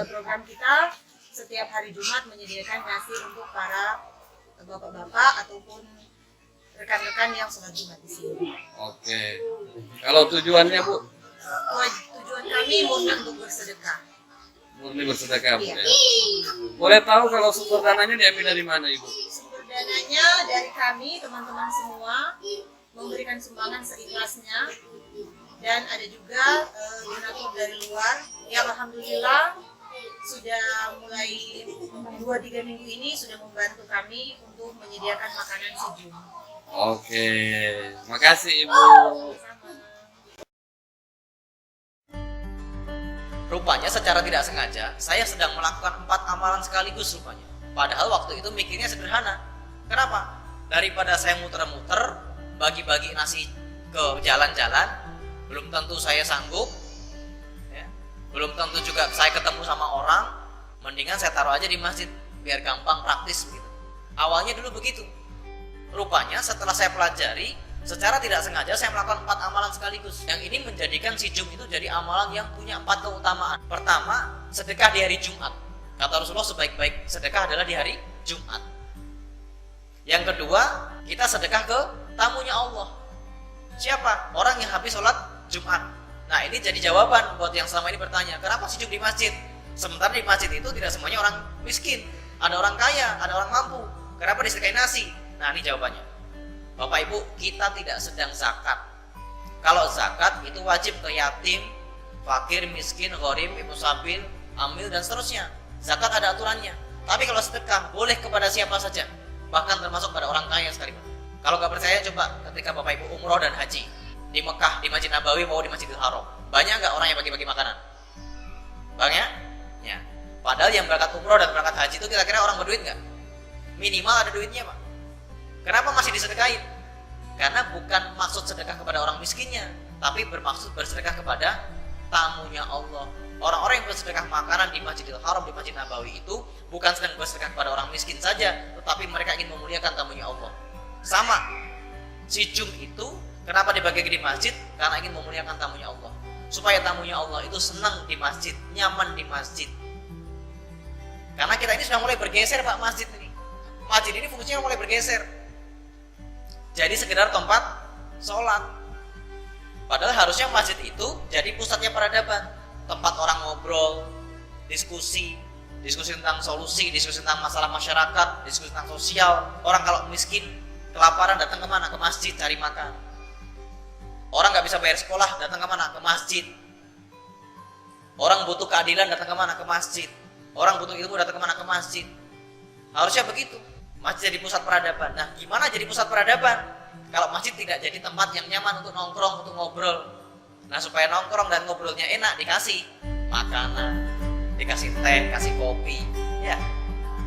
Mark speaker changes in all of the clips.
Speaker 1: program kita setiap hari Jumat menyediakan nasi untuk para bapak-bapak ataupun rekan-rekan yang sholat Jumat di sini.
Speaker 2: Oke. Kalau tujuannya Bu?
Speaker 1: Tujuan kami murni untuk bersedekah.
Speaker 2: Murni bersedekah Bu
Speaker 1: Iya.
Speaker 2: ya. Boleh tahu kalau sumber dananya diambil dari mana Ibu?
Speaker 1: Sumber dananya dari kami, teman-teman semua, memberikan sumbangan seikhlasnya. Dan ada juga donatur dari luar yang alhamdulillah sudah mulai 2-3 minggu ini sudah membantu kami untuk menyediakan makanan sejum.
Speaker 2: Oke. Makasih Ibu.
Speaker 1: Sama-sama.
Speaker 3: Rupanya secara tidak sengaja, saya sedang melakukan 4 amalan sekaligus rupanya. Padahal waktu itu mikirnya sederhana. Kenapa? Daripada saya muter-muter, bagi-bagi nasi ke jalan-jalan, belum tentu saya sanggup, ya. Belum tentu juga saya ketemu sama orang, mendingan saya taruh aja di masjid, biar gampang, praktis begitu. Awalnya dulu begitu. Rupanya setelah saya pelajari, secara tidak sengaja saya melakukan 4 amalan sekaligus. Yang ini menjadikan si Jum itu jadi amalan yang punya 4 keutamaan. Pertama, sedekah di hari Jumat. Kata Rasulullah, sebaik-baik sedekah adalah di hari Jumat. Yang kedua, kita sedekah ke tamunya Allah. Siapa? Orang yang habis sholat Jumat. Nah, ini jadi jawaban buat yang selama ini bertanya, kenapa si Jum di masjid? Sementara di masjid itu tidak semuanya orang miskin. Ada orang kaya, ada orang mampu. Kenapa disedekahin nasi? Nah, ini jawabannya. Bapak Ibu, kita tidak sedang zakat. Kalau zakat itu wajib ke yatim, fakir, miskin, gharib, ibu sabil, amil, dan seterusnya. Zakat ada aturannya. Tapi kalau sedekah boleh kepada siapa saja, bahkan termasuk pada orang kaya sekalipun. Kalau nggak percaya, coba ketika Bapak Ibu umroh dan haji di Mekah, di Masjid Nabawi mau di Masjidil Haram, banyak nggak orang yang bagi-bagi makanan? Banyak, ya. Padahal yang berangkat umroh dan berangkat haji itu kira-kira orang berduit nggak? Minimal ada duitnya, Pak. Kenapa masih disedekahin? Karena bukan maksud sedekah kepada orang miskinnya, tapi bermaksud bersedekah kepada tamunya Allah. Orang-orang yang bersedekah makanan di Masjidil Haram, di Masjid Nabawi itu bukan sedang bersedekah kepada orang miskin saja, tetapi mereka ingin memuliakan tamunya Allah. Sama, si Jum itu kenapa dibagi di masjid? Karena ingin memuliakan tamunya Allah, supaya tamunya Allah itu senang di masjid, nyaman di masjid. Karena kita ini sudah mulai bergeser, Pak, masjid ini. Masjid ini fungsinya mulai bergeser. Jadi sekedar tempat sholat. Padahal harusnya masjid itu jadi pusatnya peradaban, tempat orang ngobrol, diskusi tentang solusi, diskusi tentang masalah masyarakat, diskusi tentang sosial. Orang kalau miskin, kelaparan datang kemana? Ke masjid cari makan. Orang nggak bisa bayar sekolah, datang kemana? Ke masjid. Orang butuh keadilan, datang kemana? Ke masjid. Orang butuh ilmu, datang kemana? Ke masjid. Harusnya begitu. Masjid jadi pusat peradaban. Nah, gimana jadi pusat peradaban? Kalau masjid tidak jadi tempat yang nyaman untuk nongkrong, untuk ngobrol. Nah, supaya nongkrong dan ngobrolnya enak, dikasih makanan, dikasih teh, kasih kopi, ya,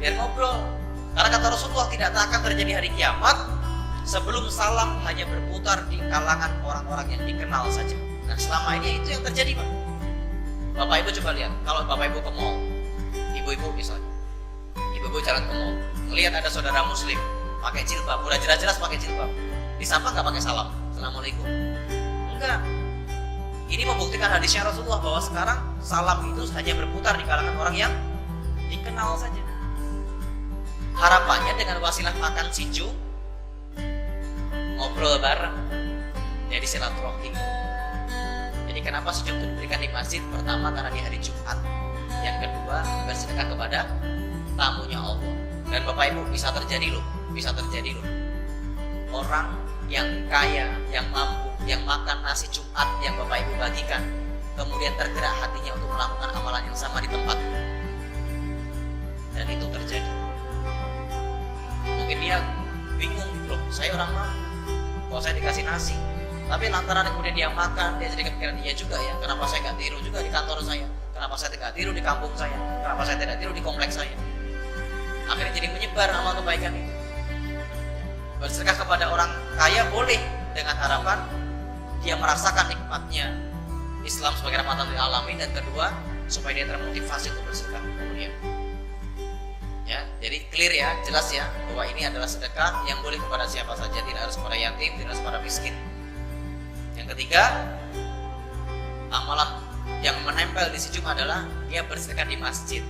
Speaker 3: biar ngobrol. Karena kata Rasulullah, tidak akan terjadi hari kiamat sebelum salam hanya berputar di kalangan orang-orang yang dikenal saja. Nah, selama ini itu yang terjadi, Pak. Bapak Ibu coba lihat, kalau Bapak Ibu ke mall, ibu-ibu misalnya, ibu-ibu jalan ke mall, ngelihat ada saudara muslim pakai jilbab, udah jelas-jelas pakai jilbab, disapa nggak pakai salam, assalamualaikum? Enggak. Ini membuktikan hadisnya Rasulullah bahwa sekarang salam itu hanya berputar di kalangan orang yang dikenal saja. Harapannya dengan wasilah makan siju, ngobrol bareng, jadi silaturahim. Jadi kenapa siju itu diberikan di masjid? Pertama karena di hari Jumat, yang kedua bersedekah kepada tamunya Allah. Dan Bapak Ibu, bisa terjadi loh. Orang yang kaya, yang mampu, yang makan nasi Jumat yang Bapak Ibu bagikan, kemudian tergerak hatinya untuk melakukan amalan yang sama di tempat. Dan itu terjadi. Mungkin dia bingung, loh, saya orang mampu, kok saya dikasih nasi. Tapi lantaran kemudian dia makan, dia jadi kepikiran, iya juga ya, kenapa saya nggak tiru juga di kantor saya? Kenapa saya tidak tiru di kampung saya? Kenapa saya tidak tiru di kompleks saya? Akhirnya jadi menyebar amal kebaikan itu. Bersedekah kepada orang kaya boleh, dengan harapan dia merasakan nikmatnya Islam sebagai rahmatan lil alamin, dan kedua supaya dia termotivasi untuk bersedekah kemudian. Ya, jadi clear ya, jelas ya, bahwa ini adalah sedekah yang boleh kepada siapa saja, tidak harus kepada yatim, tidak harus kepada miskin. Yang ketiga, amalan yang menempel di si Jum adalah dia bersedekah di masjid.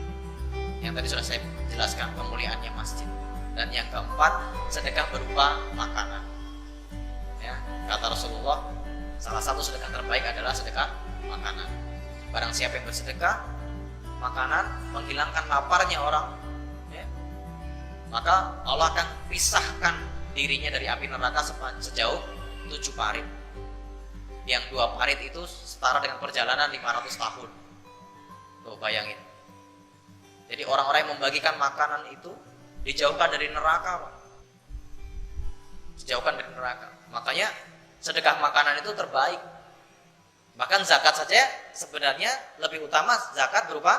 Speaker 3: Yang tadi sudah saya jelaskan kemuliaannya masjid. Dan yang keempat, sedekah berupa makanan. Ya, kata Rasulullah, salah satu sedekah terbaik adalah sedekah makanan. Barang siapa yang bersedekah makanan, menghilangkan laparnya orang, ya, maka Allah akan pisahkan dirinya dari api neraka sejauh 7 parit. Yang 2 parit itu setara dengan perjalanan 500 tahun. Tuh bayangin. Jadi orang-orang yang membagikan makanan itu dijauhkan dari neraka, Pak. Dijauhkan dari neraka. Makanya sedekah makanan itu terbaik. Bahkan zakat saja sebenarnya lebih utama zakat berupa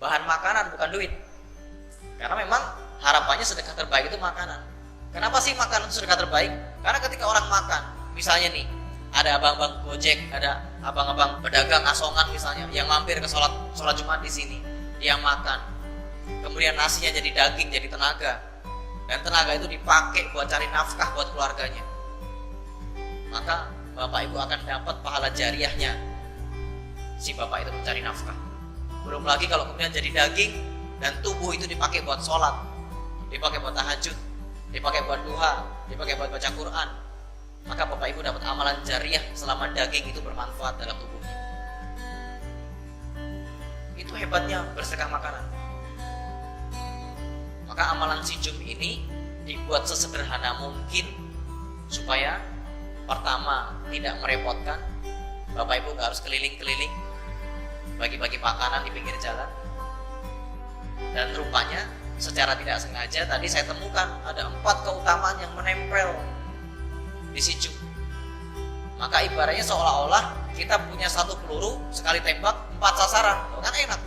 Speaker 3: bahan makanan, bukan duit. Karena memang harapannya sedekah terbaik itu makanan. Kenapa sih makanan itu sedekah terbaik? Karena ketika orang makan, misalnya nih, ada abang-abang Gojek, ada abang-abang pedagang asongan misalnya yang mampir ke sholat Jumat di sini, dia makan. Kemudian nasinya jadi daging, jadi tenaga. Dan tenaga itu dipakai buat cari nafkah buat keluarganya. Maka bapak ibu akan dapat pahala jariahnya si bapak itu mencari nafkah. Belum lagi kalau kemudian jadi daging dan tubuh itu dipakai buat sholat, dipakai buat tahajud, dipakai buat duha, dipakai buat baca Quran. Maka bapak ibu dapat amalan jariah selama daging itu bermanfaat dalam tubuhnya. Itu hebatnya bersedekah makanan. Maka amalan si Jum ini dibuat sesederhana mungkin supaya pertama tidak merepotkan. Bapak ibu gak harus keliling-keliling bagi-bagi makanan di pinggir jalan. Dan rupanya secara tidak sengaja tadi saya temukan ada 4 keutamaan yang menempel di si Jum. Maka ibaratnya seolah-olah kita punya 1 peluru, sekali tembak 4 sasaran. Kan enak.